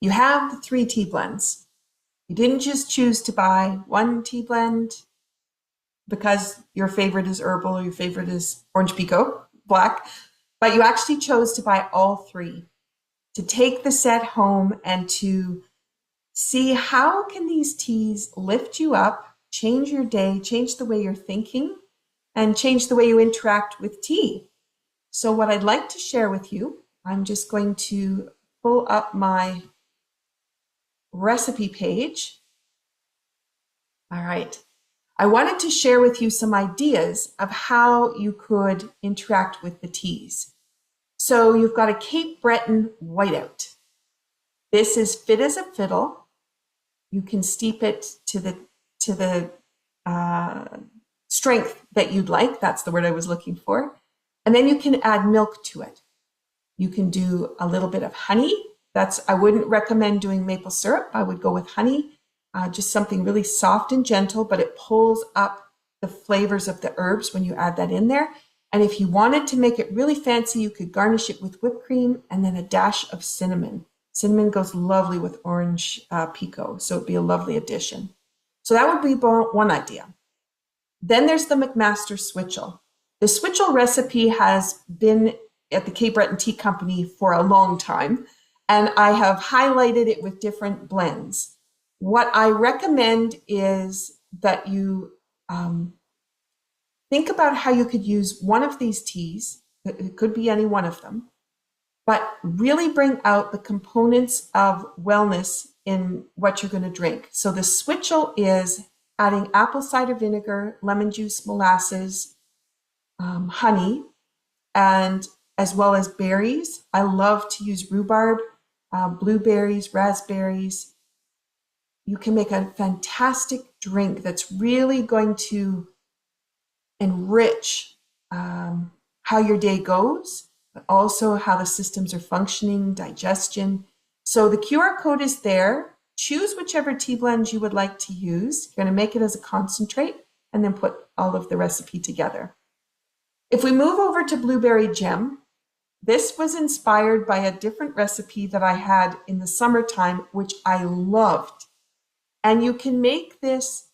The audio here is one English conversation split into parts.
You have the 3 tea blends. You didn't just choose to buy one tea blend because your favorite is herbal or your favorite is orange pekoe black, but you actually chose to buy all 3 to take the set home and to see how can these teas lift you up, change your day, change the way you're thinking, and change the way you interact with tea. So what I'd like to share with you, I'm just going to pull up my recipe page. All right. I wanted to share with you some ideas of how you could interact with the teas. So you've got a Cape Breton whiteout. This is fit as a fiddle. You can steep it to the strength that you'd like. That's the word I was looking for. And then you can add milk to it. You can do a little bit of honey. I wouldn't recommend doing maple syrup. I would go with honey, just something really soft and gentle, but it pulls up the flavors of the herbs when you add that in there. And if you wanted to make it really fancy, you could garnish it with whipped cream and then a dash of cinnamon. Cinnamon goes lovely with orange pekoe, so it'd be a lovely addition. So that would be one idea. Then there's the McMaster Switchel. The Switchel recipe has been at the Cape Breton Tea Company for a long time, and I have highlighted it with different blends. What I recommend is that you think about how you could use one of these teas, it could be any one of them, but really bring out the components of wellness in what you're going to drink. So the Switchel is adding apple cider vinegar, lemon juice, molasses, honey, and as well as berries. I love to use rhubarb, blueberries, raspberries. You can make a fantastic drink that's really going to enrich how your day goes, but also how the systems are functioning, digestion. So the QR code is there. Choose whichever tea blend you would like to use. You're going to make it as a concentrate and then put all of the recipe together. If we move over to blueberry gem, this was inspired by a different recipe that I had in the summertime, which I loved. And you can make this,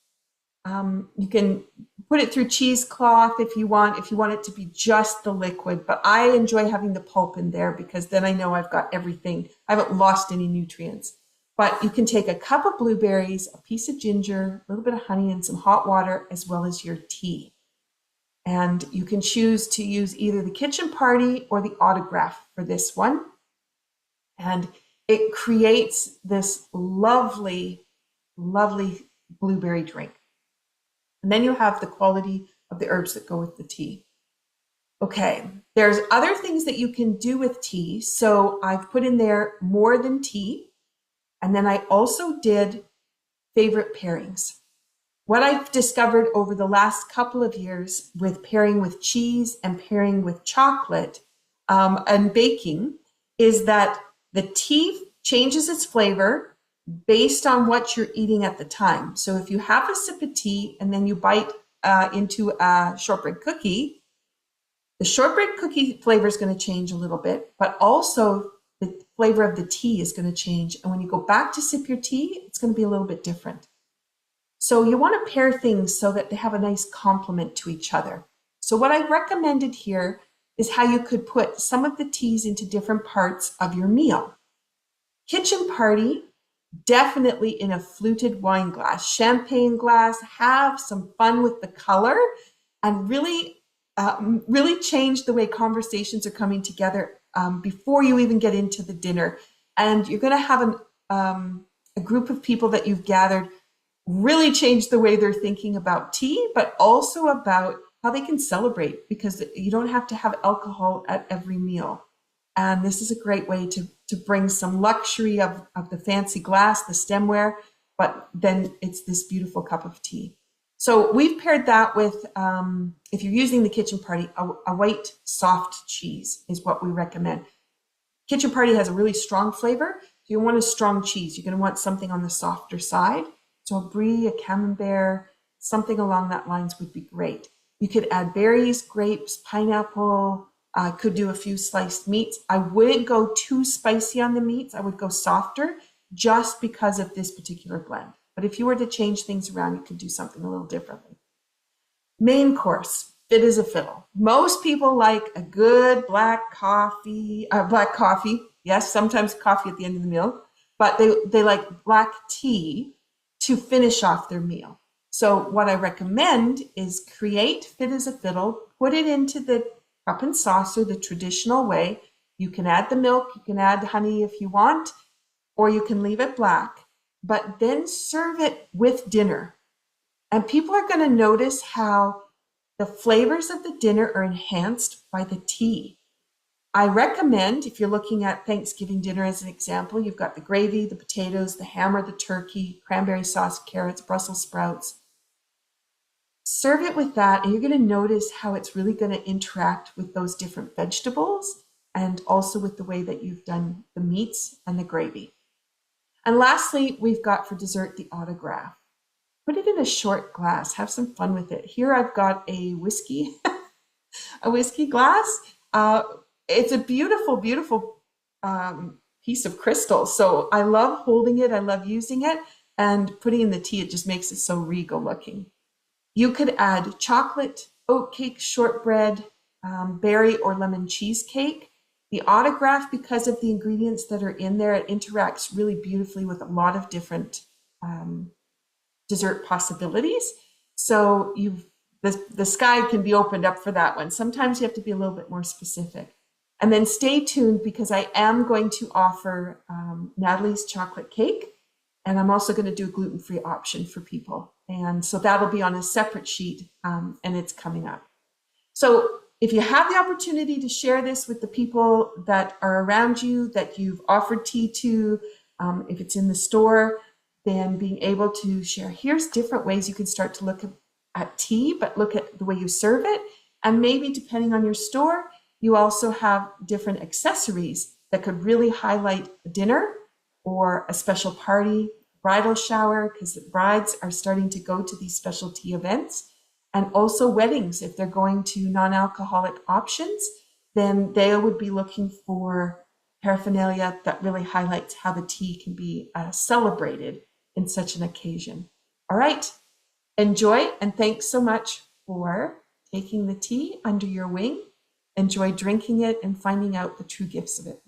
you can put it through cheesecloth if you want it to be just the liquid, but I enjoy having the pulp in there because then I know I've got everything. I haven't lost any nutrients. But you can take a cup of blueberries, a piece of ginger, a little bit of honey, and some hot water, as well as your tea. And you can choose to use either the Kitchen Party or the Autograph for this one. And it creates this lovely, lovely blueberry drink. And then you have the quality of the herbs that go with the tea. Okay, there's other things that you can do with tea. So I've put in there more than tea. And then I also did favorite pairings. What I've discovered over the last couple of years with pairing with cheese and pairing with chocolate and baking is that the tea changes its flavor based on what you're eating at the time. So if you have a sip of tea and then you bite into a shortbread cookie, the shortbread cookie flavor is going to change a little bit, but also the flavor of the tea is going to change. And when you go back to sip your tea, it's going to be a little bit different. So you want to pair things so that they have a nice complement to each other. So what I recommended here is how you could put some of the teas into different parts of your meal. Kitchen Party, definitely in a fluted wine glass, champagne glass, have some fun with the color and really change the way conversations are coming together before you even get into the dinner. And you're going to have a group of people that you've gathered really change the way they're thinking about tea, but also about how they can celebrate, because you don't have to have alcohol at every meal. And this is a great way to bring some luxury of the fancy glass, the stemware, but then it's this beautiful cup of tea. So we've paired that with, if you're using the Kitchen Party, a white soft cheese is what we recommend. Kitchen Party has a really strong flavor. If you want a strong cheese, you're going to want something on the softer side. So a brie, a camembert, something along that lines would be great. You could add berries, grapes, pineapple, could do a few sliced meats. I wouldn't go too spicy on the meats. I would go softer just because of this particular blend. But if you were to change things around, you could do something a little differently. Main course, fit as a fiddle. Most people like a good black coffee. Yes, sometimes coffee at the end of the meal, but they like black tea to finish off their meal. So what I recommend is create fit as a fiddle, put it into the cup and saucer the traditional way. You can add the milk, you can add honey if you want, or you can leave it black, but then serve it with dinner. And people are going to notice how the flavors of the dinner are enhanced by the tea. I recommend, if you're looking at Thanksgiving dinner as an example, you've got the gravy, the potatoes, the ham or the turkey, cranberry sauce, carrots, Brussels sprouts. Serve it with that, and you're going to notice how it's really going to interact with those different vegetables and also with the way that you've done the meats and the gravy. And lastly, we've got for dessert the autograph. Put it in a short glass, have some fun with it. Here I've got a whiskey, a whiskey glass. It's a beautiful, beautiful piece of crystal. So I love holding it, I love using it, and putting in the tea, it just makes it so regal looking. You could add chocolate, oatcake, shortbread, berry or lemon cheesecake. The autograph, because of the ingredients that are in there, it interacts really beautifully with a lot of different dessert possibilities. So the sky can be opened up for that one. Sometimes you have to be a little bit more specific. And then stay tuned, because I am going to offer Natalie's chocolate cake, and I'm also going to do a gluten-free option for people. And so that'll be on a separate sheet, and it's coming up. So if you have the opportunity to share this with the people that are around you, that you've offered tea to, if it's in the store, then being able to share, here's different ways you can start to look at tea, but look at the way you serve it. And maybe depending on your store, you also have different accessories that could really highlight a dinner or a special party, bridal shower, because the brides are starting to go to these specialty events, and also weddings. If they're going to non-alcoholic options, then they would be looking for paraphernalia that really highlights how the tea can be celebrated in such an occasion. All right, enjoy, and thanks so much for taking the tea under your wing. Enjoy drinking it and finding out the true gifts of it.